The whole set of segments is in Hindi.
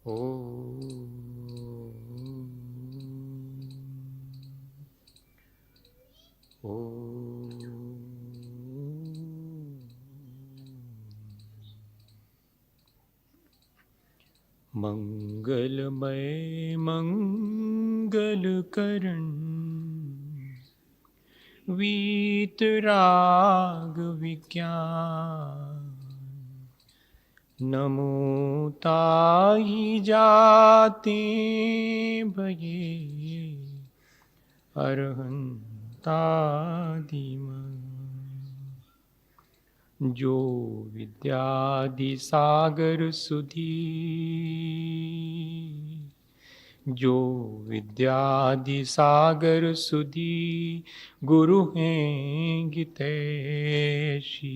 ओ ओ मंगलमय मंगलकरण वीतराग विज्ञान नमो ताहि जाते भये अरहंतादिम जो विद्यादि सागर सुधी जो विद्यादि सागर सुधी गुरु हैं गितैषी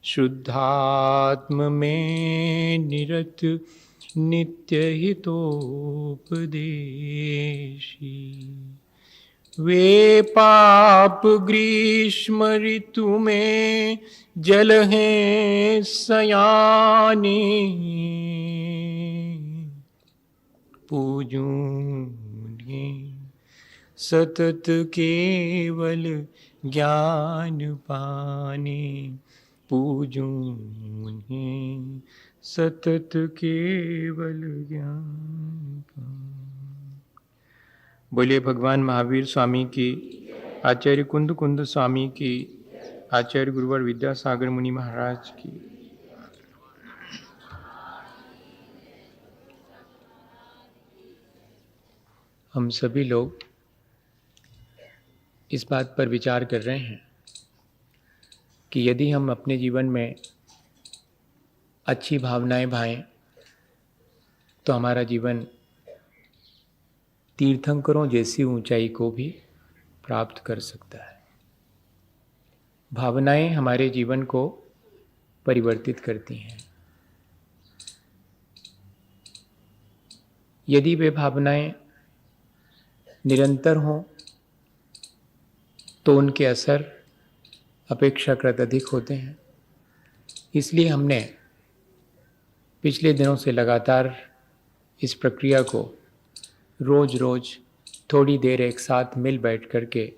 शुद्धात्म में निरत नित्य हितोपदेशी वे पाप ग्रीष्म ऋतु में जल हैं सयाने पूजूंगे सतत केवल ज्ञान पाने पूजूंगे सतत केवल ज्ञान पाने। बोलिए भगवान महावीर स्वामी की, आचार्य कुंद कुंद स्वामी की, आचार्य गुरुवर विद्यासागर मुनि महाराज की। हम सभी लोग इस बात पर विचार कर रहे हैं कि यदि हम अपने जीवन में अच्छी भावनाएं भाएं तो हमारा जीवन तीर्थंकरों जैसी ऊंचाई को भी प्राप्त कर सकता है। भावनाएं हमारे जीवन को परिवर्तित करती हैं। यदि वे भावनाएं निरंतर हों तो उनके असर अपेक्षाकृत अधिक होते हैं। इसलिए हमने पिछले दिनों से लगातार इस प्रक्रिया को रोज रोज थोड़ी देर एक साथ मिल बैठ करके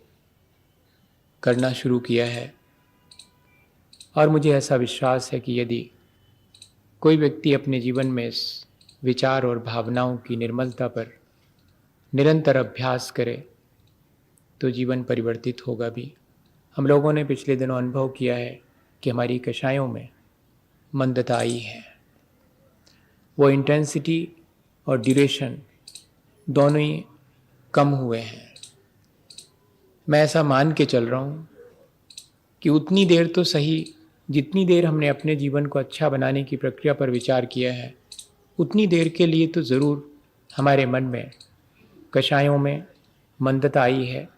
करना शुरू किया है। और मुझे ऐसा विश्वास है कि यदि कोई व्यक्ति अपने जीवन में इस विचार और भावनाओं की निर्मलता पर निरंतर अभ्यास करे तो जीवन परिवर्तित होगा भी। हम लोगों ने पिछले दिनों अनुभव किया है कि हमारी कषायों में मंदता आई है। वो इंटेंसिटी और ड्यूरेशन दोनों ही कम हुए हैं। मैं ऐसा मान के चल रहा हूँ कि उतनी देर तो सही जितनी देर हमने अपने जीवन को अच्छा बनाने की प्रक्रिया पर विचार किया है, उतनी देर के लिए तो ज़रूर हमारे मन में कषायों में मंदता आई है।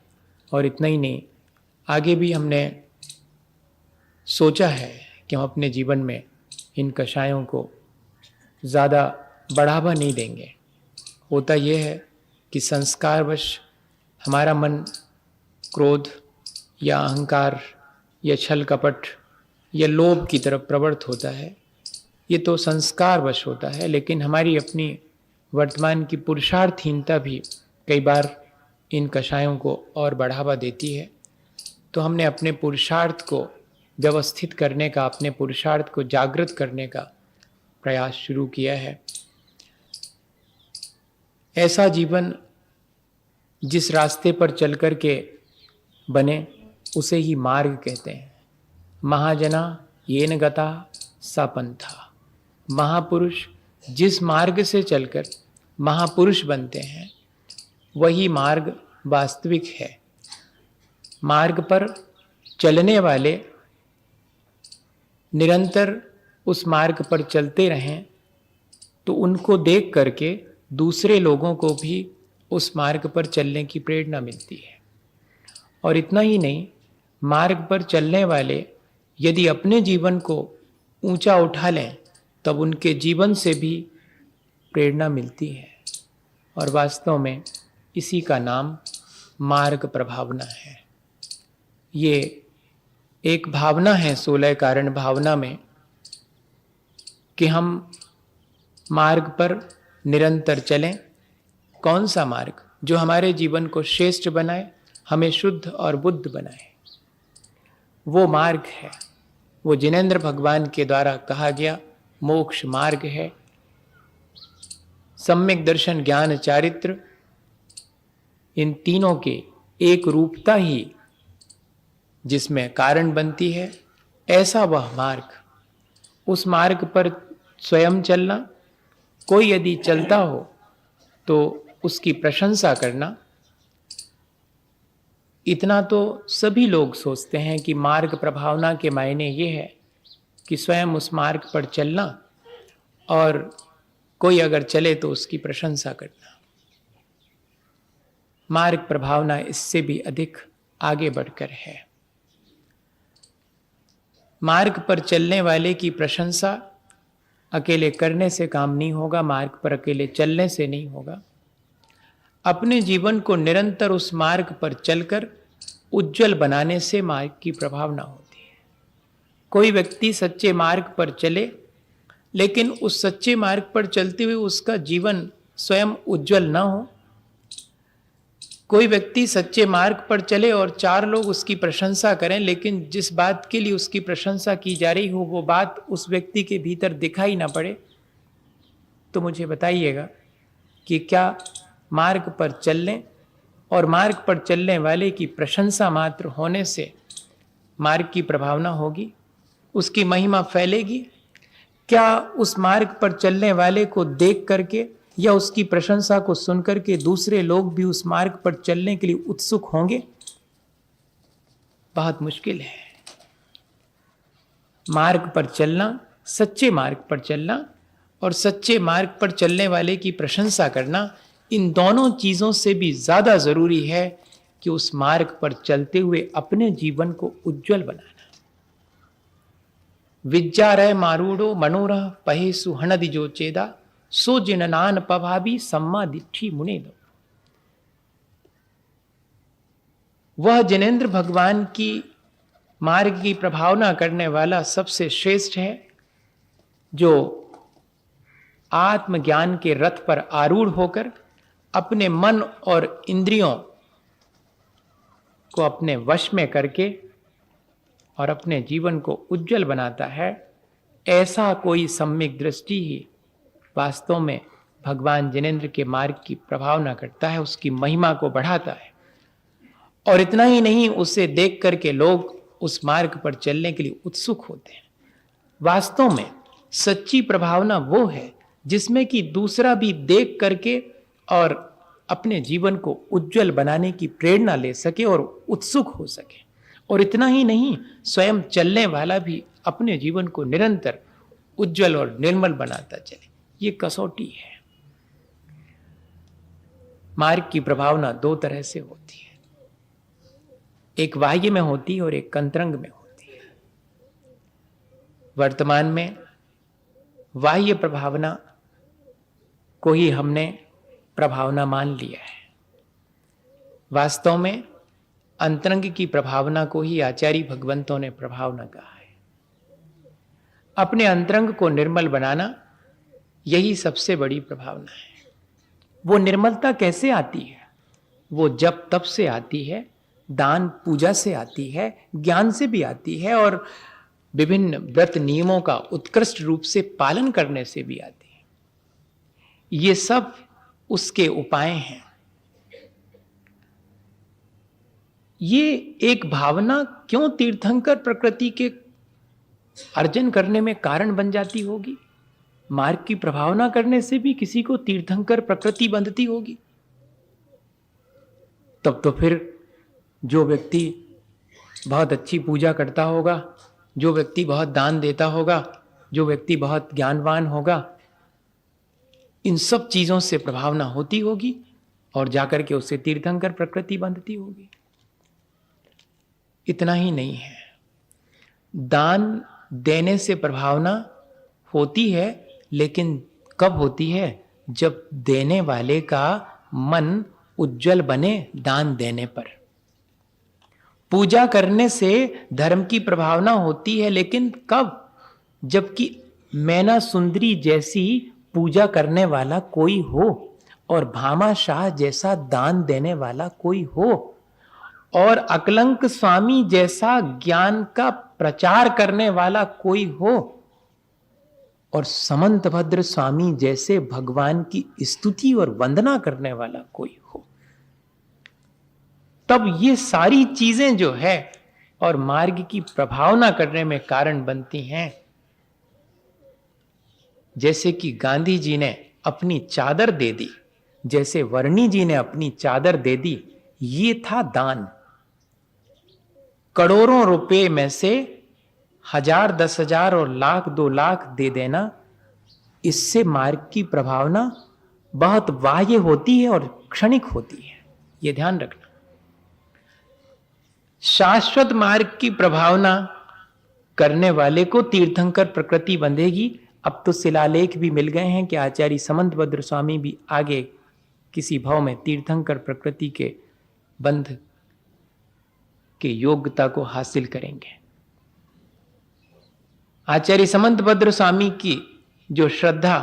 और इतना ही नहीं, आगे भी हमने सोचा है कि हम अपने जीवन में इन कषायों को ज़्यादा बढ़ावा नहीं देंगे। होता यह है कि संस्कारवश हमारा मन क्रोध या अहंकार या छल कपट या लोभ की तरफ प्रवृत्त होता है। ये तो संस्कारवश होता है, लेकिन हमारी अपनी वर्तमान की पुरुषार्थहीनता भी कई बार इन कषायों को और बढ़ावा देती है। तो हमने अपने पुरुषार्थ को व्यवस्थित करने का, अपने पुरुषार्थ को जागृत करने का प्रयास शुरू किया है। ऐसा जीवन जिस रास्ते पर चल कर के बने उसे ही मार्ग कहते हैं। महाजना येन गता सा पंथा। महापुरुष जिस मार्ग से चलकर महापुरुष बनते हैं वही मार्ग वास्तविक है। मार्ग पर चलने वाले निरंतर उस मार्ग पर चलते रहें तो उनको देख करके दूसरे लोगों को भी उस मार्ग पर चलने की प्रेरणा मिलती है। और इतना ही नहीं, मार्ग पर चलने वाले यदि अपने जीवन को ऊंचा उठा लें तब उनके जीवन से भी प्रेरणा मिलती है। और वास्तव में इसी का नाम मार्ग प्रभावना है। ये एक भावना है 16 कारण भावना में कि हम मार्ग पर निरंतर चलें। कौन सा मार्ग? जो हमारे जीवन को श्रेष्ठ बनाए, हमें शुद्ध और बुद्ध बनाए। वो मार्ग है, वो जिनेंद्र भगवान के द्वारा कहा गया मोक्ष मार्ग है। सम्यक दर्शन, ज्ञान, चारित्र, इन तीनों के एक रूपता ही जिसमें कारण बनती है, ऐसा वह मार्ग। उस मार्ग पर स्वयं चलना, कोई यदि चलता हो तो उसकी प्रशंसा करना। इतना तो सभी लोग सोचते हैं कि मार्ग प्रभावना के मायने ये है कि स्वयं उस मार्ग पर चलना और कोई अगर चले तो उसकी प्रशंसा करना। मार्ग प्रभावना इससे भी अधिक आगे बढ़कर है। मार्ग पर चलने वाले की प्रशंसा अकेले करने से काम नहीं होगा, मार्ग पर अकेले चलने से नहीं होगा। अपने जीवन को निरंतर उस मार्ग पर चलकर उज्जवल बनाने से मार्ग की प्रभावना होती है। कोई व्यक्ति सच्चे मार्ग पर चले, लेकिन उस सच्चे मार्ग पर चलते हुए उसका जीवन स्वयं उज्जवल न हो। कोई व्यक्ति सच्चे मार्ग पर चले और 4 लोग उसकी प्रशंसा करें, लेकिन जिस बात के लिए उसकी प्रशंसा की जा रही हो वो बात उस व्यक्ति के भीतर दिखाई ना पड़े, तो मुझे बताइएगा कि क्या मार्ग पर चलने और मार्ग पर चलने वाले की प्रशंसा मात्र होने से मार्ग की प्रभावना होगी, उसकी महिमा फैलेगी? क्या उस मार्ग पर चलने वाले को देख करके या उसकी प्रशंसा को सुनकर के दूसरे लोग भी उस मार्ग पर चलने के लिए उत्सुक होंगे? बहुत मुश्किल है। मार्ग पर चलना, सच्चे मार्ग पर चलना और सच्चे मार्ग पर चलने वाले की प्रशंसा करना, इन दोनों चीजों से भी ज्यादा जरूरी है कि उस मार्ग पर चलते हुए अपने जीवन को उज्जवल बनाना। विज्जारय मारूढ़ो मनोरह पहे सुहणदि जो चेदा सो जिननान पभावी सम्मा दिट्ठी मुने दो। वह जिनेंद्र भगवान की मार्ग की प्रभावना करने वाला सबसे श्रेष्ठ है जो आत्मज्ञान के रथ पर आरूढ़ होकर अपने मन और इंद्रियों को अपने वश में करके और अपने जीवन को उज्जवल बनाता है। ऐसा कोई सम्यक दृष्टि ही वास्तव में भगवान जिनेंद्र के मार्ग की प्रभावना करता है, उसकी महिमा को बढ़ाता है। और इतना ही नहीं, उसे देख करके लोग उस मार्ग पर चलने के लिए उत्सुक होते हैं। वास्तव में सच्ची प्रभावना वो है जिसमें कि दूसरा भी देख करके और अपने जीवन को उज्जवल बनाने की प्रेरणा ले सके और उत्सुक हो सके। और इतना ही नहीं, स्वयं चलने वाला भी अपने जीवन को निरंतर उज्जवल और निर्मल बनाता चले। ये कसौटी है। मार्ग की प्रभावना 2 तरह से होती है, एक बाह्य में होती है और एक अंतरंग में होती है। वर्तमान में बाह्य प्रभावना को ही हमने प्रभावना मान लिया है। वास्तव में अंतरंग की प्रभावना को ही आचार्य भगवंतों ने प्रभावना कहा है। अपने अंतरंग को निर्मल बनाना, यही सबसे बड़ी प्रभावना है। वो निर्मलता कैसे आती है? वो जप तप से आती है, दान पूजा से आती है, ज्ञान से भी आती है और विभिन्न व्रत नियमों का उत्कृष्ट रूप से पालन करने से भी आती है। ये सब उसके उपाय हैं। ये एक भावना क्यों तीर्थंकर प्रकृति के अर्जन करने में कारण बन जाती होगी? मार्ग की प्रभावना करने से भी किसी को तीर्थंकर प्रकृति बंधती होगी? तब तो फिर जो व्यक्ति बहुत अच्छी पूजा करता होगा, जो व्यक्ति बहुत दान देता होगा, जो व्यक्ति बहुत ज्ञानवान होगा, इन सब चीजों से प्रभावना होती होगी और जाकर के उससे तीर्थंकर प्रकृति बंधती होगी। इतना ही नहीं है, दान देने से प्रभावना होती है, लेकिन कब होती है? जब देने वाले का मन उज्जवल बने दान देने पर। पूजा करने से धर्म की प्रभावना होती है, लेकिन कब? जबकि मैना सुंदरी जैसी पूजा करने वाला कोई हो और भामा शाह जैसा दान देने वाला कोई हो और अकलंक स्वामी जैसा ज्ञान का प्रचार करने वाला कोई हो और समंतभद्र स्वामी जैसे भगवान की स्तुति और वंदना करने वाला कोई हो, तब ये सारी चीजें जो है और मार्ग की प्रभावना करने में कारण बनती हैं। जैसे कि गांधी जी ने अपनी चादर दे दी, जैसे वर्णी जी ने अपनी चादर दे दी, ये था दान। करोड़ों रुपए में से 1000, 10,000 और लाख 2 लाख दे देना, इससे मार्ग की प्रभावना बहुत बाह्य होती है और क्षणिक होती है, यह ध्यान रखना। शाश्वत मार्ग की प्रभावना करने वाले को तीर्थंकर प्रकृति बंधेगी। अब तो शिलालेख भी मिल गए हैं कि आचार्य समंतभद्र स्वामी भी आगे किसी भाव में तीर्थंकर प्रकृति के बंध के योग्यता को हासिल करेंगे। आचार्य समंतभद्र स्वामी की जो श्रद्धा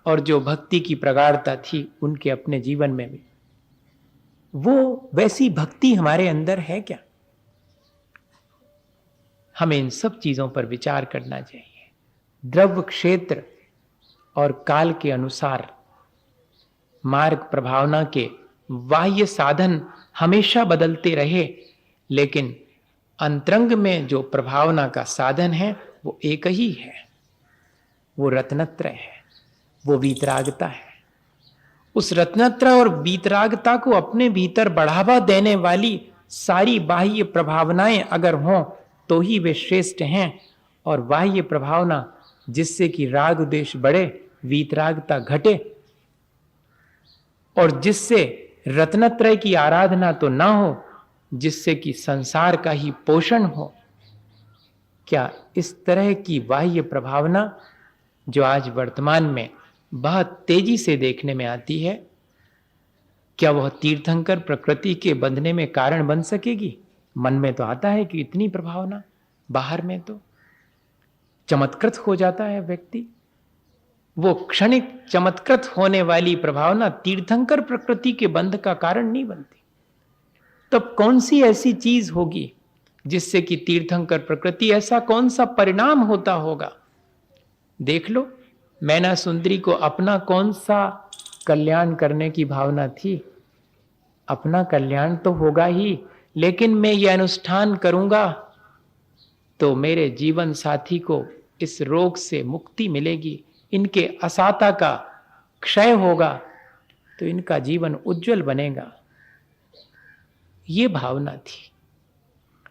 और जो भक्ति की प्रगाढ़ता थी उनके अपने जीवन में भी, वो वैसी भक्ति हमारे अंदर है क्या? हमें इन सब चीजों पर विचार करना चाहिए। द्रव्य क्षेत्र और काल के अनुसार मार्ग प्रभावना के बाह्य साधन हमेशा बदलते रहे, लेकिन अंतरंग में जो प्रभावना का साधन है वो एक ही है, वो रत्नत्रय है, वो वीतरागता है। उस रत्नत्रय और वीतरागता को अपने भीतर बढ़ावा देने वाली सारी बाह्य प्रभावनाएं अगर हों तो ही वे श्रेष्ठ हैं। और बाह्य प्रभावना जिससे कि राग द्वेष बढ़े, वीतरागता घटे और जिससे रत्नत्रय की आराधना तो ना हो, जिससे कि संसार का ही पोषण हो, क्या इस तरह की बाह्य प्रभावना जो आज वर्तमान में बहुत तेजी से देखने में आती है, क्या वह तीर्थंकर प्रकृति के बंधने में कारण बन सकेगी? मन में तो आता है कि इतनी प्रभावना, बाहर में तो चमत्कृत हो जाता है व्यक्ति। वो क्षणिक चमत्कृत होने वाली प्रभावना तीर्थंकर प्रकृति के बंध का कारण नहीं बनती। तब कौन सी ऐसी चीज होगी जिससे कि तीर्थंकर प्रकृति, ऐसा कौन सा परिणाम होता होगा? देख लो, मैना सुंदरी को अपना कौन सा कल्याण करने की भावना थी? अपना कल्याण तो होगा ही, लेकिन मैं ये अनुष्ठान करूंगा तो मेरे जीवन साथी को इस रोग से मुक्ति मिलेगी, इनके असाता का क्षय होगा तो इनका जीवन उज्जवल बनेगा। ये भावना थी।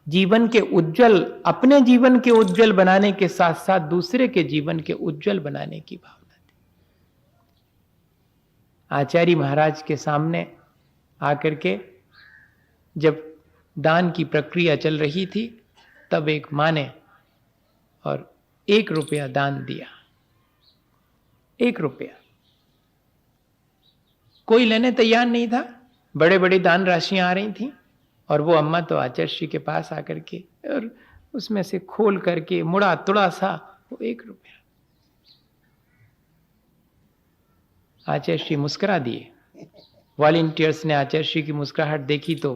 जीवन के उज्जवल, अपने जीवन के उज्जवल बनाने के साथ साथ दूसरे के जीवन के उज्जवल बनाने की भावना थी। आचार्य महाराज के सामने आकर के जब दान की प्रक्रिया चल रही थी, तब एक मां ने और 1 रुपया दान दिया। 1 रुपया कोई लेने तैयार नहीं था। बड़े बड़े दान राशियां आ रही थी और वो अम्मा तो आचार्य श्री के पास आकर के और उसमें से खोल करके मुड़ा तुड़ा सा वो 1 रुपया। आचार्य श्री मुस्कुरा दिए। वॉलंटियर्स ने आचार्य श्री की मुस्कुराहट देखी तो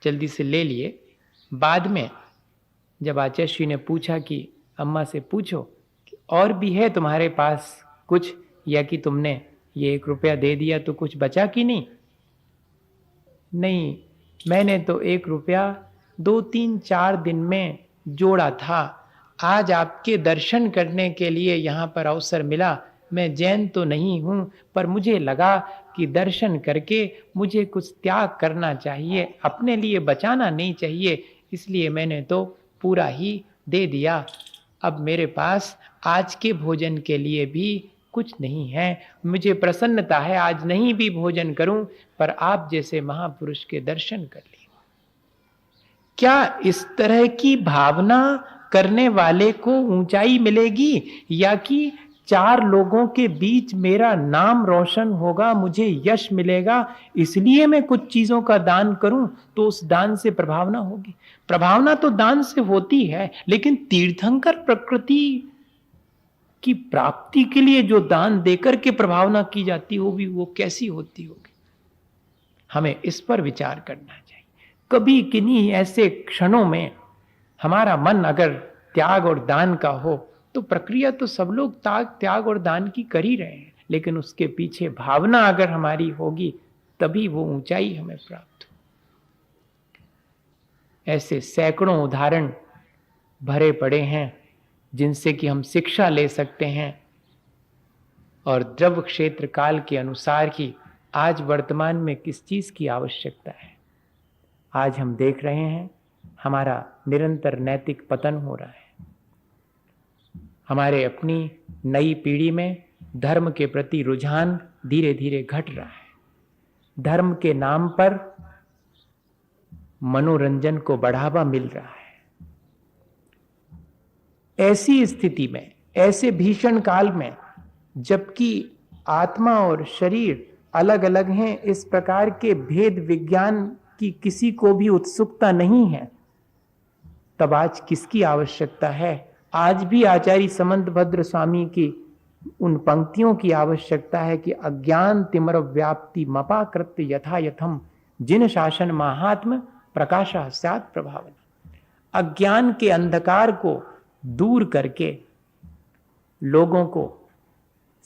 जल्दी से ले लिए। बाद में जब आचार्य श्री ने पूछा कि अम्मा से पूछो कि और भी है तुम्हारे पास कुछ, या कि तुमने ये 1 रुपया दे दिया तो कुछ बचा कि नहीं? नहीं, मैंने तो 1 रुपया 2, 3, 4 दिन में जोड़ा था। आज आपके दर्शन करने के लिए यहाँ पर अवसर मिला। मैं जैन तो नहीं हूँ, पर मुझे लगा कि दर्शन करके मुझे कुछ त्याग करना चाहिए, अपने लिए बचाना नहीं चाहिए, इसलिए मैंने तो पूरा ही दे दिया। अब मेरे पास आज के भोजन के लिए भी कुछ नहीं है। मुझे प्रसन्नता है आज नहीं भी भोजन करूं, पर आप जैसे महापुरुष के दर्शन कर लिए। क्या इस तरह की भावना करने वाले को ऊंचाई मिलेगी, या कि 4 लोगों के बीच मेरा नाम रोशन होगा, मुझे यश मिलेगा, इसलिए मैं कुछ चीजों का दान करूं तो उस दान से प्रभावना होगी? प्रभावना तो दान से होती है, लेकिन तीर्थंकर प्रकृति की प्राप्ति के लिए जो दान देकर के प्रभावना की जाती होगी वो कैसी होती होगी। हमें इस पर विचार करना चाहिए। कभी किन्हीं ऐसे क्षणों में हमारा मन अगर त्याग और दान का हो तो प्रक्रिया तो सब लोग त्याग और दान की कर ही रहे हैं, लेकिन उसके पीछे भावना अगर हमारी होगी तभी वो ऊंचाई हमें प्राप्त हो। ऐसे सैकड़ों उदाहरण भरे पड़े हैं जिनसे कि हम शिक्षा ले सकते हैं। और द्रव्य क्षेत्र काल के अनुसार ही आज वर्तमान में किस चीज की आवश्यकता है। आज हम देख रहे हैं हमारा निरंतर नैतिक पतन हो रहा है। हमारे अपनी नई पीढ़ी में धर्म के प्रति रुझान धीरे धीरे घट रहा है। धर्म के नाम पर मनोरंजन को बढ़ावा मिल रहा है। ऐसी स्थिति में, ऐसे भीषण काल में, जबकि आत्मा और शरीर अलग अलग हैं, इस प्रकार के भेद विज्ञान की किसी को भी उत्सुकता नहीं है, तब आज किसकी आवश्यकता है? आज भी आचार्य समंतभद्र स्वामी की उन पंक्तियों की आवश्यकता है कि अज्ञान तिमर व्याप्ति मपाकृत्य यथा यथम जिन शासन महात्म प्रकाशा स्यात् प्रभावना। अज्ञान के अंधकार को दूर करके लोगों को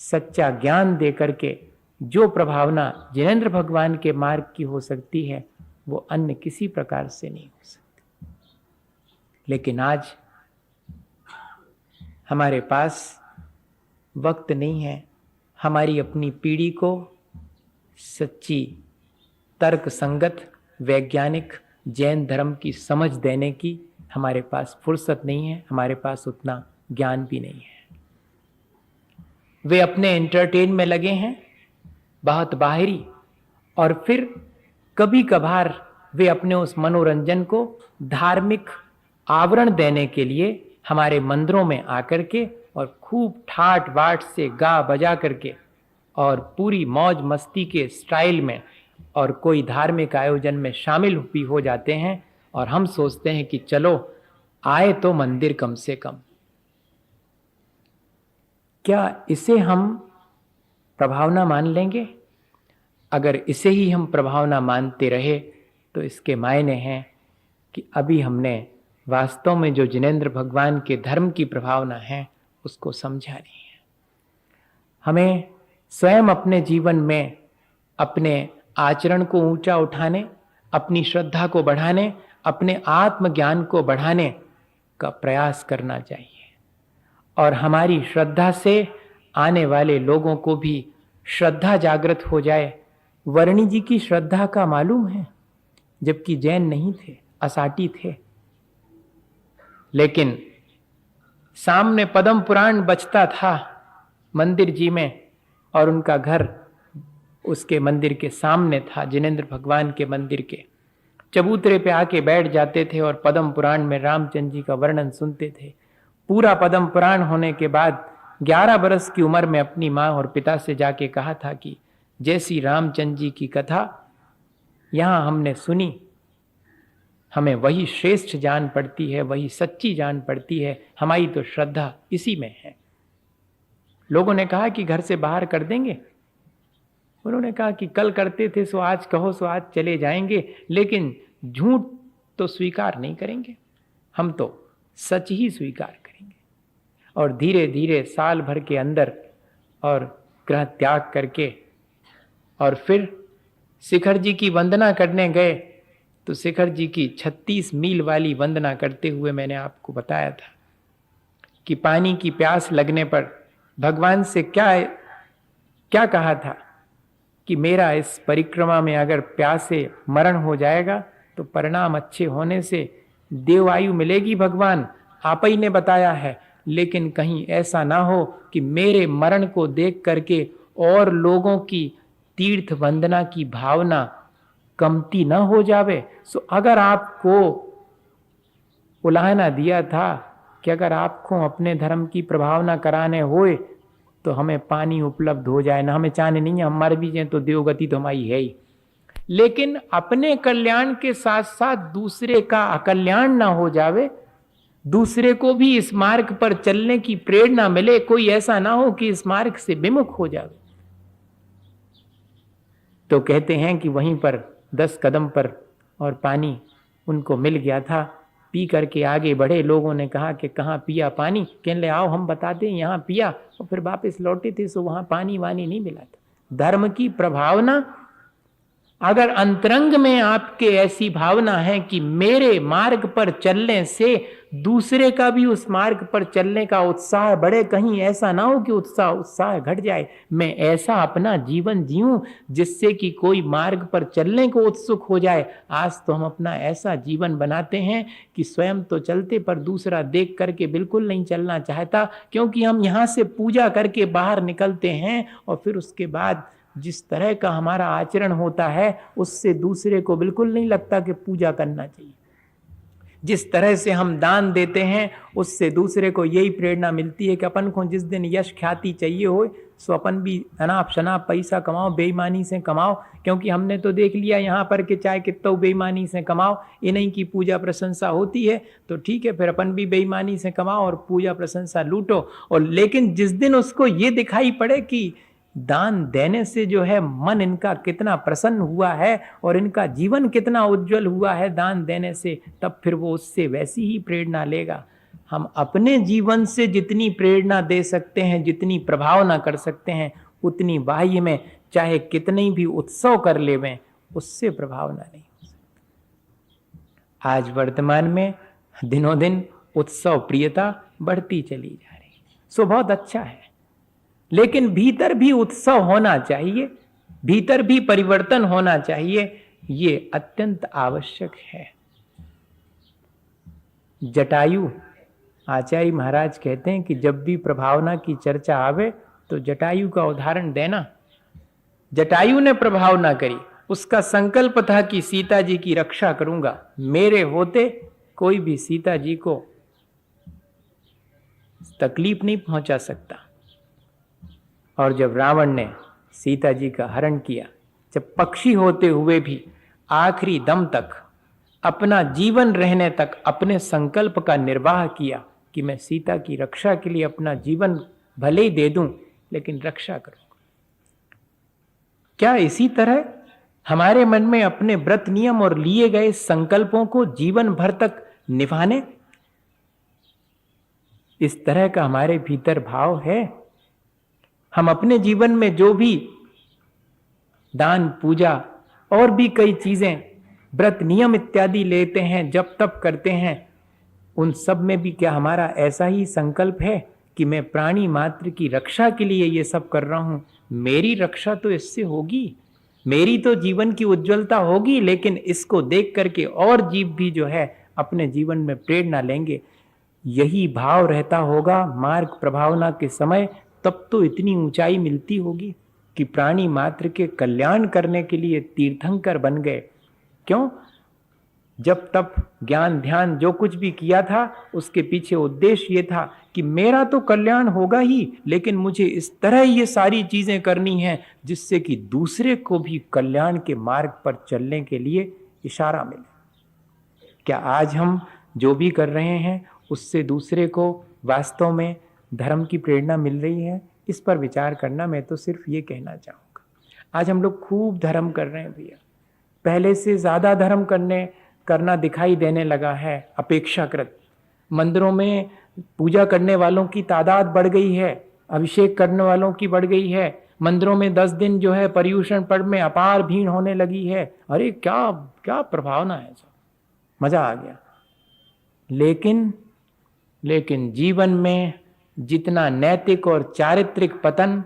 सच्चा ज्ञान दे करके जो प्रभावना जिनेंद्र भगवान के मार्ग की हो सकती है वो अन्य किसी प्रकार से नहीं हो सकती। लेकिन आज हमारे पास वक्त नहीं है। हमारी अपनी पीढ़ी को सच्ची तर्क संगत वैज्ञानिक जैन धर्म की समझ देने की हमारे पास फुर्सत नहीं है, हमारे पास उतना ज्ञान भी नहीं है। वे अपने एंटरटेन में लगे हैं, बहुत बाहरी, और फिर कभी कभार वे अपने उस मनोरंजन को धार्मिक आवरण देने के लिए हमारे मंदिरों में आकर के और खूब ठाट बाट से गा बजा करके और पूरी मौज मस्ती के स्टाइल में और कोई धार्मिक आयोजन में शामिल भी हो जाते हैं। और हम सोचते हैं कि चलो आए तो मंदिर कम से कम। क्या इसे हम प्रभावना मान लेंगे? अगर इसे ही हम प्रभावना मानते रहे तो इसके मायने हैं कि अभी हमने वास्तव में जो जिनेंद्र भगवान के धर्म की प्रभावना है उसको समझा नहीं है। हमें स्वयं अपने जीवन में अपने आचरण को ऊंचा उठाने, अपनी श्रद्धा को बढ़ाने, अपने आत्मज्ञान को बढ़ाने का प्रयास करना चाहिए। और हमारी श्रद्धा से आने वाले लोगों को भी श्रद्धा जागृत हो जाए। वर्णी जी की श्रद्धा का मालूम है, जबकि जैन नहीं थे, असाटी थे, लेकिन सामने पद्म पुराण बजता था मंदिर जी में और उनका घर उसके मंदिर के सामने था, जिनेंद्र भगवान के मंदिर के। चबूतरे पे आके बैठ जाते थे और पद्म पुराण में रामचंद्र जी का वर्णन सुनते थे। पूरा पद्म पुराण होने के बाद 11 बरस की उम्र में अपनी माँ और पिता से जाके कहा था कि जैसी रामचंद्र जी की कथा यहाँ हमने सुनी, हमें वही श्रेष्ठ जान पड़ती है, वही सच्ची जान पड़ती है, हमारी तो श्रद्धा इसी में है। लोगों ने कहा कि घर से बाहर कर देंगे। उन्होंने कहा कि कल करते थे सो आज कहो सो आज चले जाएंगे, लेकिन झूठ तो स्वीकार नहीं करेंगे, हम तो सच ही स्वीकार करेंगे। और धीरे धीरे साल भर के अंदर और ग्रह त्याग करके और फिर शिखर जी की वंदना करने गए तो शिखर जी की 36 मील वाली वंदना करते हुए मैंने आपको बताया था कि पानी की प्यास लगने पर भगवान से क्या कहा था कि मेरा इस परिक्रमा में अगर प्यास से मरण हो जाएगा तो परिणाम अच्छे होने से देवायु मिलेगी, भगवान आप ही ने बताया है, लेकिन कहीं ऐसा ना हो कि मेरे मरण को देख करके और लोगों की तीर्थ वंदना की भावना कमती ना हो जावे। सो अगर आपको उलाहना दिया था कि अगर आपको अपने धर्म की प्रभावना कराने होए तो हमें पानी उपलब्ध हो जाए ना, हमें चाहने नहीं है, हम मर भी जाए तो देवगति तो हमारी है ही, लेकिन अपने कल्याण के साथ साथ दूसरे का अकल्याण ना हो जावे, दूसरे को भी इस मार्ग पर चलने की प्रेरणा मिले, कोई ऐसा ना हो कि इस मार्ग से विमुख हो जाए। तो कहते हैं कि वहीं पर 10 कदम पर और पानी उनको मिल गया था। पी करके आगे बढ़े, लोगों ने कहा कि कहाँ पिया पानी, कहने आओ हम बताते हैं, यहाँ पिया। और फिर वापस लौटे थे, सो वहां पानी वानी नहीं मिला था। धर्म की प्रभावना, अगर अंतरंग में आपके ऐसी भावना है कि मेरे मार्ग पर चलने से दूसरे का भी उस मार्ग पर चलने का उत्साह बढ़े, कहीं ऐसा ना हो कि उत्साह घट जाए, मैं ऐसा अपना जीवन जीऊं जिससे कि कोई मार्ग पर चलने को उत्सुक हो जाए। आज तो हम अपना ऐसा जीवन बनाते हैं कि स्वयं तो चलते पर दूसरा देख करके बिल्कुल नहीं चलना चाहता, क्योंकि हम यहाँ से पूजा करके बाहर निकलते हैं और फिर उसके बाद जिस तरह का हमारा आचरण होता है उससे दूसरे को बिल्कुल नहीं लगता कि पूजा करना चाहिए। जिस तरह से हम दान देते हैं उससे दूसरे को यही प्रेरणा मिलती है कि अपन को जिस दिन यश ख्याति चाहिए हो, सो अपन भी अनाप शनाप पैसा कमाओ, बेईमानी से कमाओ, क्योंकि हमने तो देख लिया यहाँ पर कि चाहे कितना बेईमानी से कमाओ, इन्हीं की पूजा प्रशंसा होती है, तो ठीक है फिर अपन भी बेईमानी से कमाओ और पूजा प्रशंसा लूटो। और लेकिन जिस दिन उसको ये दिखाई पड़े कि दान देने से जो है मन इनका कितना प्रसन्न हुआ है और इनका जीवन कितना उज्जवल हुआ है दान देने से, तब फिर वो उससे वैसी ही प्रेरणा लेगा। हम अपने जीवन से जितनी प्रेरणा दे सकते हैं, जितनी प्रभावना कर सकते हैं, उतनी बाह्य में चाहे कितनी भी उत्सव कर लेवें, उससे प्रभावना नहीं हो सकती। आज वर्तमान में दिनों दिन उत्सव प्रियता बढ़ती चली जा रही है, सो बहुत अच्छा है, लेकिन भीतर भी उत्सव होना चाहिए, भीतर भी परिवर्तन होना चाहिए, ये अत्यंत आवश्यक है। जटायु आचार्य महाराज कहते हैं कि जब भी प्रभावना की चर्चा आवे तो जटायु का उदाहरण देना। जटायु ने प्रभावना करी, उसका संकल्प था कि सीता जी की रक्षा करूंगा, मेरे होते कोई भी सीता जी को तकलीफ नहीं पहुंचा सकता। और जब रावण ने सीता जी का हरण किया, जब पक्षी होते हुए भी आखिरी दम तक, अपना जीवन रहने तक अपने संकल्प का निर्वाह किया कि मैं सीता की रक्षा के लिए अपना जीवन भले ही दे दूं लेकिन रक्षा करूंगा। क्या इसी तरह हमारे मन में अपने व्रत नियम और लिए गए संकल्पों को जीवन भर तक निभाने, इस तरह का हमारे भीतर भाव है? हम अपने जीवन में जो भी दान पूजा और भी कई चीजें व्रत नियम इत्यादि लेते हैं, जब तप करते हैं, उन सब में भी क्या हमारा ऐसा ही संकल्प है कि मैं प्राणी मात्र की रक्षा के लिए ये सब कर रहा हूं, मेरी रक्षा तो इससे होगी, मेरी तो जीवन की उज्जवलता होगी, लेकिन इसको देख करके और जीव भी जो है अपने जीवन में प्रेरणा लेंगे। यही भाव रहता होगा मार्ग प्रभावना के समय, तब तो इतनी ऊंचाई मिलती होगी कि प्राणी मात्र के कल्याण करने के लिए तीर्थंकर बन गए। क्यों? जब तप ज्ञान ध्यान जो कुछ भी किया था उसके पीछे उद्देश्य ये था कि मेरा तो कल्याण होगा ही, लेकिन मुझे इस तरह ये सारी चीजें करनी है जिससे कि दूसरे को भी कल्याण के मार्ग पर चलने के लिए इशारा मिले। क्या आज हम जो भी कर रहे हैं उससे दूसरे को वास्तव में धर्म की प्रेरणा मिल रही है? इस पर विचार करना। मैं तो सिर्फ ये कहना चाहूँगा, आज हम लोग खूब धर्म कर रहे हैं भैया, पहले से ज़्यादा धर्म करना दिखाई देने लगा है अपेक्षाकृत। मंदिरों में पूजा करने वालों की तादाद बढ़ गई है, अभिषेक करने वालों की बढ़ गई है, मंदिरों में 10 दिन जो है पर्युषण पर्व में अपार भीड़ होने लगी है। अरे क्या क्या प्रभावना है, सब मजा आ गया। लेकिन जीवन में जितना नैतिक और चारित्रिक पतन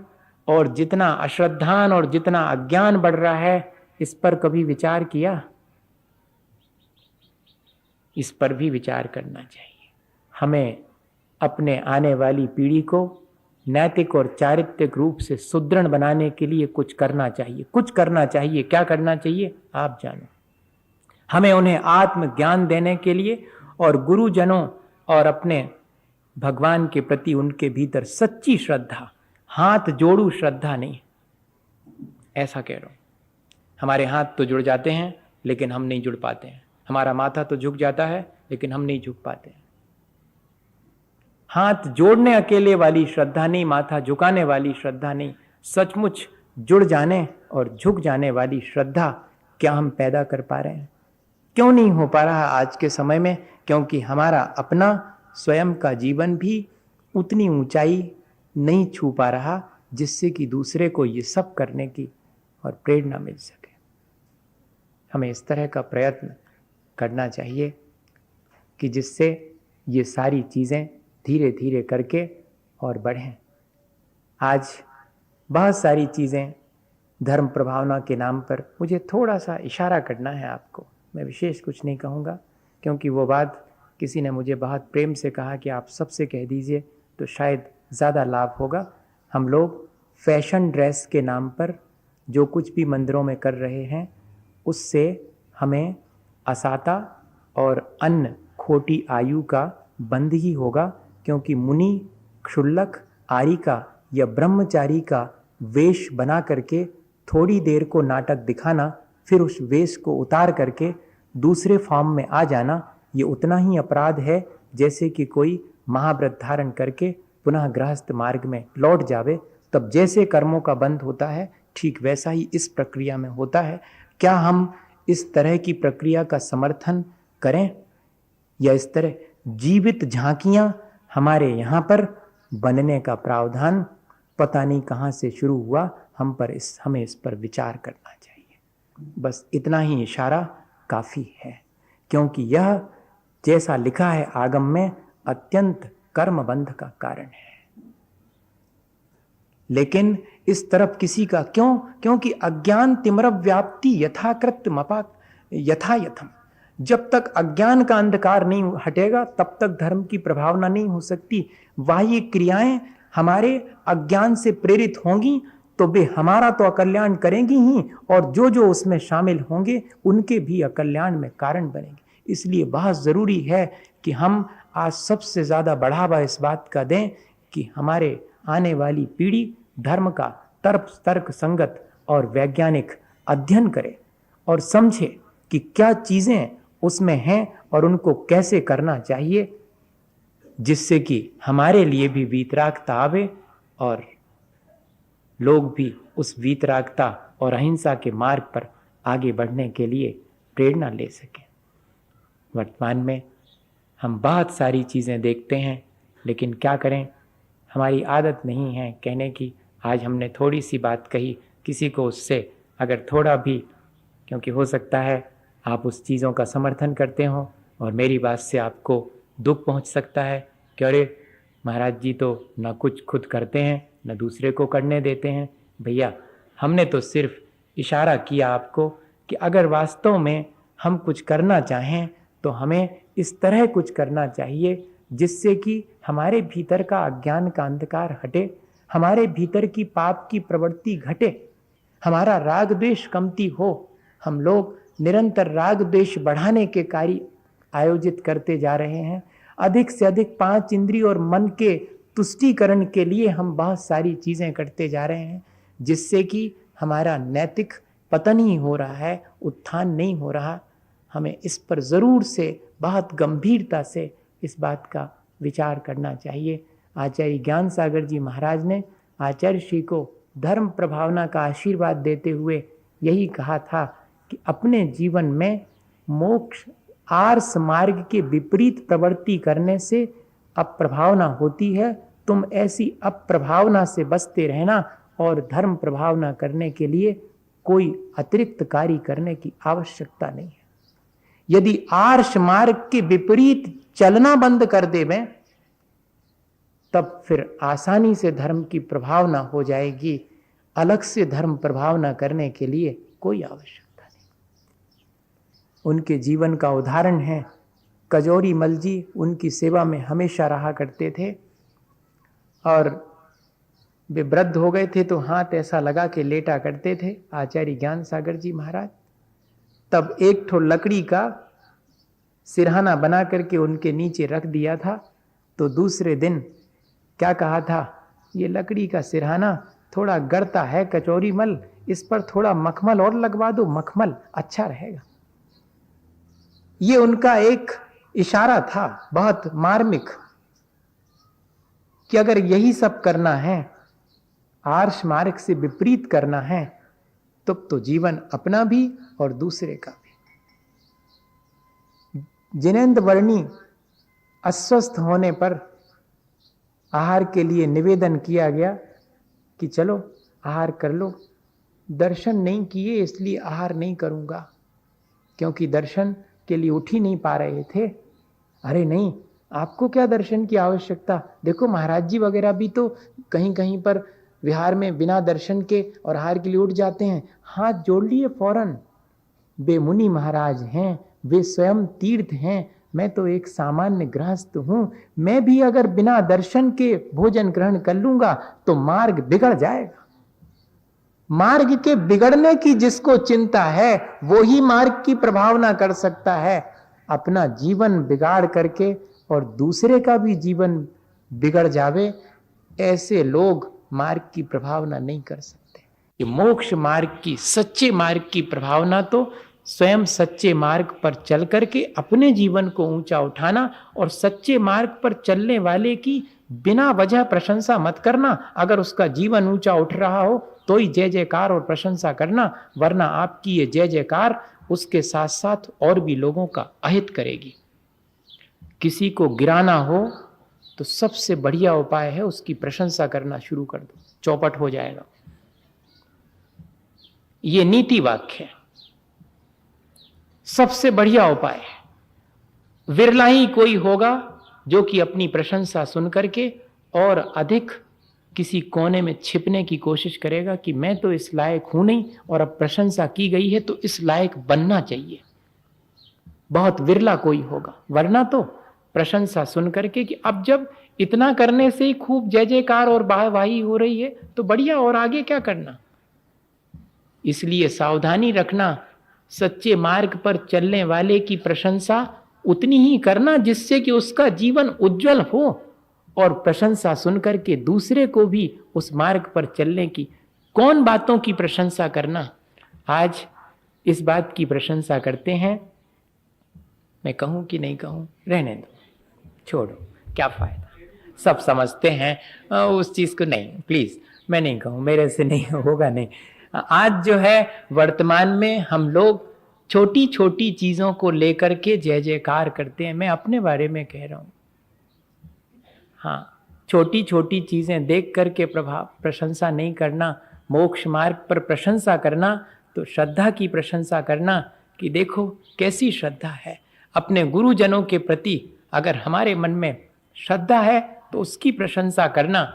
और जितना अश्रद्धान और जितना अज्ञान बढ़ रहा है, इस पर कभी विचार किया? इस पर भी विचार करना चाहिए। हमें अपने आने वाली पीढ़ी को नैतिक और चारित्रिक रूप से सुदृढ़ बनाने के लिए कुछ करना चाहिए, कुछ करना चाहिए। क्या करना चाहिए आप जानो। हमें उन्हें आत्मज्ञान देने के लिए और गुरुजनों और अपने भगवान के प्रति उनके भीतर सच्ची श्रद्धा, हाथ जोड़ू श्रद्धा नहीं, ऐसा कह रहा हूं। हमारे हाथ तो जुड़ जाते हैं लेकिन हम नहीं जुड़ पाते हैं, हमारा माथा तो झुक जाता है लेकिन हम नहीं झुक पाते हैं। हाथ जोड़ने अकेले वाली श्रद्धा नहीं, माथा झुकाने वाली श्रद्धा नहीं, सचमुच जुड़ जाने और झुक जाने वाली श्रद्धा क्या हम पैदा कर पा रहे हैं? क्यों नहीं हो पा रहा आज के समय में? क्योंकि हमारा अपना स्वयं का जीवन भी उतनी ऊंचाई नहीं छू पा रहा जिससे कि दूसरे को ये सब करने की और प्रेरणा मिल सके। हमें इस तरह का प्रयत्न करना चाहिए कि जिससे ये सारी चीज़ें धीरे धीरे करके और बढ़ें। आज बहुत सारी चीज़ें धर्म प्रभावना के नाम पर, मुझे थोड़ा सा इशारा करना है आपको, मैं विशेष कुछ नहीं कहूँगा, क्योंकि वो बात किसी ने मुझे बहुत प्रेम से कहा कि आप सबसे कह दीजिए तो शायद ज़्यादा लाभ होगा। हम लोग फैशन ड्रेस के नाम पर जो कुछ भी मंदिरों में कर रहे हैं, उससे हमें असाता और अन्य खोटी आयु का बंध ही होगा, क्योंकि मुनि, क्षुल्लक, आरिका या ब्रह्मचारी का वेश बना करके थोड़ी देर को नाटक दिखाना, फिर उस वेश को उतार करके दूसरे फॉर्म में आ जाना, ये उतना ही अपराध है जैसे कि कोई महाव्रत धारण करके पुनः गृहस्थ मार्ग में लौट जावे। तब जैसे कर्मों का बंध होता है, ठीक वैसा ही इस प्रक्रिया में होता है। क्या हम इस तरह की प्रक्रिया का समर्थन करें, या इस तरह जीवित झांकियां हमारे यहाँ पर बनने का प्रावधान पता नहीं कहाँ से शुरू हुआ? हमें इस पर विचार करना चाहिए। बस इतना ही इशारा काफ़ी है, क्योंकि यह जैसा लिखा है आगम में अत्यंत कर्मबंध का कारण है। लेकिन इस तरफ किसी का क्यों? क्योंकि अज्ञान तिम्र व्याप्ति यथाकृत यथायथम। जब तक अज्ञान का अंधकार नहीं हटेगा तब तक धर्म की प्रभावना नहीं हो सकती। बाह्य क्रियाएं हमारे अज्ञान से प्रेरित होंगी तो वे हमारा तो अकल्याण करेंगी ही, और जो जो उसमें शामिल होंगे उनके भी अकल्याण में कारण बनेंगे। इसलिए बहुत ज़रूरी है कि हम आज सबसे ज़्यादा बढ़ावा इस बात का दें कि हमारे आने वाली पीढ़ी धर्म का तर्क संगत और वैज्ञानिक अध्ययन करे और समझे कि क्या चीज़ें उसमें हैं और उनको कैसे करना चाहिए, जिससे कि हमारे लिए भी वीतरागता आवे और लोग भी उस वीतरागता और अहिंसा के मार्ग पर आगे बढ़ने के लिए प्रेरणा ले सकें। वर्तमान में हम बहुत सारी चीज़ें देखते हैं, लेकिन क्या करें, हमारी आदत नहीं है कहने की। आज हमने थोड़ी सी बात कही, किसी को उससे अगर थोड़ा भी, क्योंकि हो सकता है आप उस चीज़ों का समर्थन करते हो और मेरी बात से आपको दुख पहुंच सकता है कि अरे महाराज जी तो ना कुछ खुद करते हैं न दूसरे को करने देते हैं। भैया, हमने तो सिर्फ इशारा किया आपको कि अगर वास्तव में हम कुछ करना चाहें तो हमें इस तरह कुछ करना चाहिए जिससे कि हमारे भीतर का अज्ञान का अंधकार हटे, हमारे भीतर की पाप की प्रवृत्ति घटे, हमारा राग द्वेष कमती हो। हम लोग निरंतर राग द्वेष बढ़ाने के कार्य आयोजित करते जा रहे हैं। अधिक से अधिक 5 इंद्रिय और मन के तुष्टीकरण के लिए हम बहुत सारी चीज़ें करते जा रहे हैं, जिससे कि हमारा नैतिक पतन ही हो रहा है, उत्थान नहीं हो रहा। हमें इस पर ज़रूर से बहुत गंभीरता से इस बात का विचार करना चाहिए। आचार्य ज्ञान सागर जी महाराज ने आचार्य श्री को धर्म प्रभावना का आशीर्वाद देते हुए यही कहा था कि अपने जीवन में मोक्ष आर्ष मार्ग के विपरीत प्रवृत्ति करने से अप्रभावना होती है। तुम ऐसी अप्रभावना से बचते रहना और धर्म प्रभावना करने के लिए कोई अतिरिक्त कार्य करने की आवश्यकता नहीं है। यदि आर्ष मार्ग के विपरीत चलना बंद कर देवें तब फिर आसानी से धर्म की प्रभावना हो जाएगी। अलग से धर्म प्रभावना करने के लिए कोई आवश्यकता नहीं। उनके जीवन का उदाहरण है कजोरी मल जी, उनकी सेवा में हमेशा रहा करते थे और वे वृद्ध हो गए थे तो हाथ ऐसा लगा के लेटा करते थे आचार्य ज्ञान सागर जी महाराज। तब एक ठो लकड़ी का सिरहाना बना करके उनके नीचे रख दिया था। तो दूसरे दिन क्या कहा था, ये लकड़ी का सिरहाना थोड़ा गड़ता है कचौरी मल, इस पर थोड़ा मखमल और लगवा दो, मखमल अच्छा रहेगा। ये उनका एक इशारा था, बहुत मार्मिक। कि अगर यही सब करना है, आर्ष मार्ग से विपरीत करना है, तो जीवन अपना भी और दूसरे का भी। जिनेंद्र वर्णी अस्वस्थ होने पर आहार के लिए निवेदन किया गया कि चलो आहार कर लो। दर्शन नहीं किए इसलिए आहार नहीं करूंगा, क्योंकि दर्शन के लिए उठ ही नहीं पा रहे थे। अरे नहीं, आपको क्या दर्शन की आवश्यकता? देखो महाराज जी वगैरह भी तो कहीं कहीं पर विहार में बिना दर्शन के और आहार के लिए उठ जाते हैं। हाथ जोड़ लिए फौरन। वे मुनि महाराज हैं, वे स्वयं तीर्थ हैं, मैं तो एक सामान्य गृहस्थ हूं। मैं भी अगर बिना दर्शन के भोजन ग्रहण कर लूंगा तो मार्ग बिगड़ जाएगा। मार्ग के बिगड़ने की जिसको चिंता है वो ही मार्ग की प्रभावना कर सकता है। अपना जीवन बिगाड़ करके और दूसरे का भी जीवन बिगड़ जावे, ऐसे लोग मार्ग की प्रभावना नहीं कर सकते। ये मोक्ष मार्ग की, सच्चे मार्ग की प्रभावना तो स्वयं सच्चे मार्ग पर चल करके अपने जीवन को ऊंचा उठाना, और सच्चे मार्ग पर चलने वाले की बिना वजह प्रशंसा मत करना। अगर उसका जीवन ऊंचा उठ रहा हो तो ही जय जयकार और प्रशंसा करना, वरना आपकी ये जय जयकार उसके साथ साथ और भी लोगों का अहित करेगी। किसी को गिराना हो तो सबसे बढ़िया उपाय है उसकी प्रशंसा करना शुरू कर दो, चौपट हो जाएगा। ये नीति वाक्य है, सबसे बढ़िया उपाय है। विरला ही कोई होगा जो कि अपनी प्रशंसा सुन करके और अधिक किसी कोने में छिपने की कोशिश करेगा कि मैं तो इस लायक हूं नहीं, और अब प्रशंसा की गई है तो इस लायक बनना चाहिए। बहुत विरला कोई होगा, वरना तो प्रशंसा सुन करके कि अब जब इतना करने से ही खूब जय जयकार और वाहवाही हो रही है तो बढ़िया, और आगे क्या करना। इसलिए सावधानी रखना, सच्चे मार्ग पर चलने वाले की प्रशंसा उतनी ही करना जिससे कि उसका जीवन उज्जवल हो, और प्रशंसा सुनकर के दूसरे को भी उस मार्ग पर चलने की। कौन बातों की प्रशंसा करना? आज इस बात की प्रशंसा करते हैं, मैं कहूं कि नहीं कहूं, रहने दो, छोड़ो, क्या फायदा, सब समझते हैं उस चीज को। नहीं, प्लीज मैं नहीं कहूं, मेरे से नहीं होगा। नहीं, आज जो है वर्तमान में हम लोग छोटी छोटी चीजों को लेकर के जय जयकार करते हैं। मैं अपने बारे में कह रहा हूं। हाँ, छोटी छोटी चीजें देख करके प्रशंसा नहीं करना। मोक्ष मार्ग पर प्रशंसा करना तो श्रद्धा की प्रशंसा करना कि देखो कैसी श्रद्धा है। अपने गुरुजनों के प्रति अगर हमारे मन में श्रद्धा है तो उसकी प्रशंसा करना,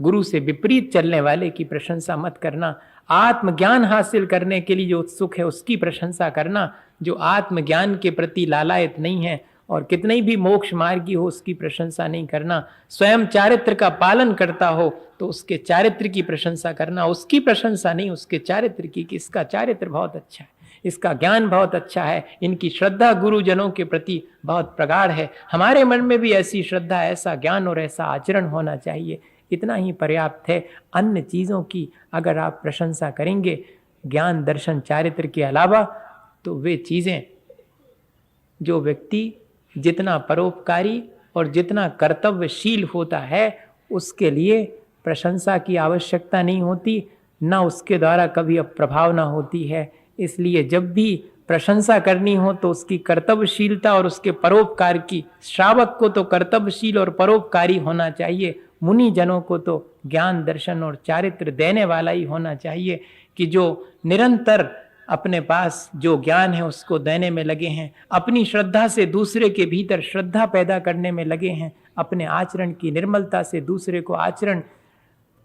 गुरु से विपरीत चलने वाले की प्रशंसा मत करना। आत्मज्ञान हासिल करने के लिए जो उत्सुक है उसकी प्रशंसा करना, जो आत्मज्ञान के प्रति लालायत नहीं है और कितने भी मोक्ष मार्गी हो उसकी प्रशंसा नहीं करना। स्वयं चारित्र का पालन करता हो तो उसके चारित्र की प्रशंसा करना, उसकी प्रशंसा नहीं, उसके चारित्र की, कि इसका चारित्र बहुत अच्छा है, इसका ज्ञान बहुत अच्छा है, इनकी श्रद्धा गुरुजनों के प्रति बहुत प्रगाढ़ है। हमारे मन में भी ऐसी श्रद्धा, ऐसा ज्ञान और ऐसा आचरण होना चाहिए। इतना ही पर्याप्त है। अन्य चीज़ों की अगर आप प्रशंसा करेंगे ज्ञान दर्शन चारित्र के अलावा, तो वे चीज़ें, जो व्यक्ति जितना परोपकारी और जितना कर्तव्यशील होता है उसके लिए प्रशंसा की आवश्यकता नहीं होती, ना उसके द्वारा कभी अब प्रभाव ना होती है। इसलिए जब भी प्रशंसा करनी हो तो उसकी कर्तव्यशीलता और उसके परोपकार की। श्रावक को तो कर्तव्यशील और परोपकारी होना चाहिए, मुनि जनों को तो ज्ञान दर्शन और चारित्र देने वाला ही होना चाहिए, कि जो निरंतर अपने पास जो ज्ञान है उसको देने में लगे हैं, अपनी श्रद्धा से दूसरे के भीतर श्रद्धा पैदा करने में लगे हैं, अपने आचरण की निर्मलता से दूसरे को आचरण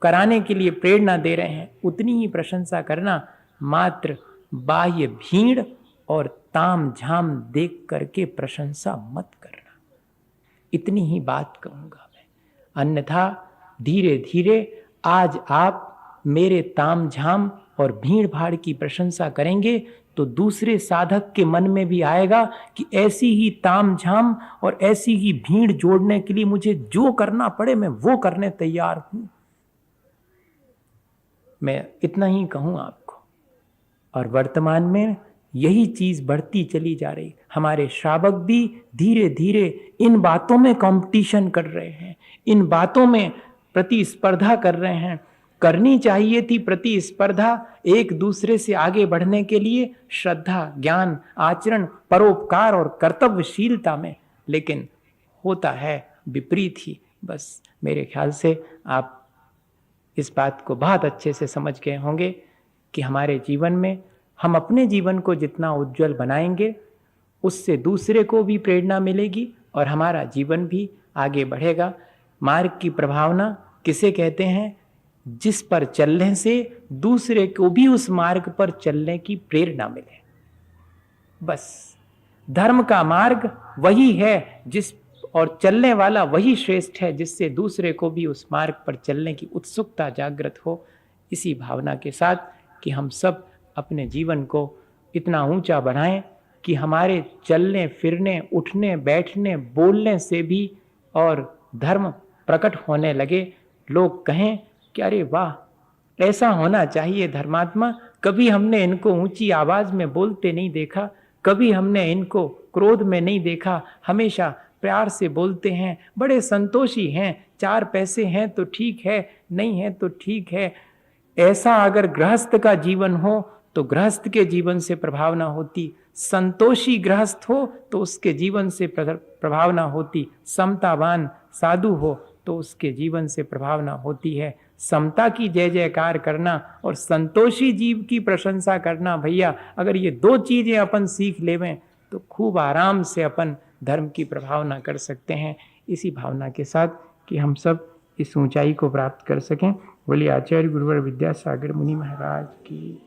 कराने के लिए प्रेरणा दे रहे हैं, उतनी ही प्रशंसा करना। मात्र बाह्य भीड़ और ताम झाम देख करके प्रशंसा मत करना, इतनी ही बात कहूंगा मैं। अन्यथा धीरे धीरे आज आप मेरे ताम झाम और भीड़ भाड़ की प्रशंसा करेंगे तो दूसरे साधक के मन में भी आएगा कि ऐसी ही ताम झाम और ऐसी ही भीड़ जोड़ने के लिए मुझे जो करना पड़े मैं वो करने तैयार हूं। मैं इतना ही कहूं आपको। और वर्तमान में यही चीज बढ़ती चली जा रही। हमारे श्रावक भी धीरे धीरे इन बातों में कंपटीशन कर रहे हैं, इन बातों में प्रतिस्पर्धा कर रहे हैं। करनी चाहिए थी प्रतिस्पर्धा एक दूसरे से आगे बढ़ने के लिए, श्रद्धा, ज्ञान, आचरण, परोपकार और कर्तव्यशीलता में, लेकिन होता है विपरीत ही। बस मेरे ख्याल से आप इस बात को बहुत अच्छे से समझ गए होंगे कि हमारे जीवन में हम अपने जीवन को जितना उज्जवल बनाएंगे उससे दूसरे को भी प्रेरणा मिलेगी और हमारा जीवन भी आगे बढ़ेगा। मार्ग की प्रभावना किसे कहते हैं? जिस पर चलने से दूसरे को भी उस मार्ग पर चलने की प्रेरणा मिले। बस धर्म का मार्ग वही है जिस और चलने वाला वही श्रेष्ठ है जिससे दूसरे को भी उस मार्ग पर चलने की उत्सुकता जागृत हो। इसी भावना के साथ कि हम सब अपने जीवन को इतना ऊंचा बढ़ाएं कि हमारे चलने फिरने, उठने बैठने, बोलने से भी और धर्म प्रकट होने लगे। लोग कहें कि अरे वाह, ऐसा होना चाहिए धर्मात्मा, कभी हमने इनको ऊंची आवाज में बोलते नहीं देखा, कभी हमने इनको क्रोध में नहीं देखा, हमेशा प्यार से बोलते हैं, बड़े संतोषी हैं, 4 पैसे हैं तो ठीक है, नहीं है तो ठीक है। ऐसा अगर गृहस्थ का जीवन हो तो गृहस्थ के जीवन से प्रभावना होती, संतोषी गृहस्थ हो तो उसके जीवन से प्रभावना होती, समतावान साधु हो तो उसके जीवन से प्रभावना होती है। समता की जय जयकार करना और संतोषी जीव की प्रशंसा करना, भैया अगर ये 2 चीजें अपन सीख लेवें तो खूब आराम से अपन धर्म की प्रभावना कर सकते हैं। इसी भावना के साथ कि हम सब इस ऊंचाई को प्राप्त कर सकें, बोलिए आचार्य गुरुवर विद्यासागर मुनि महाराज की।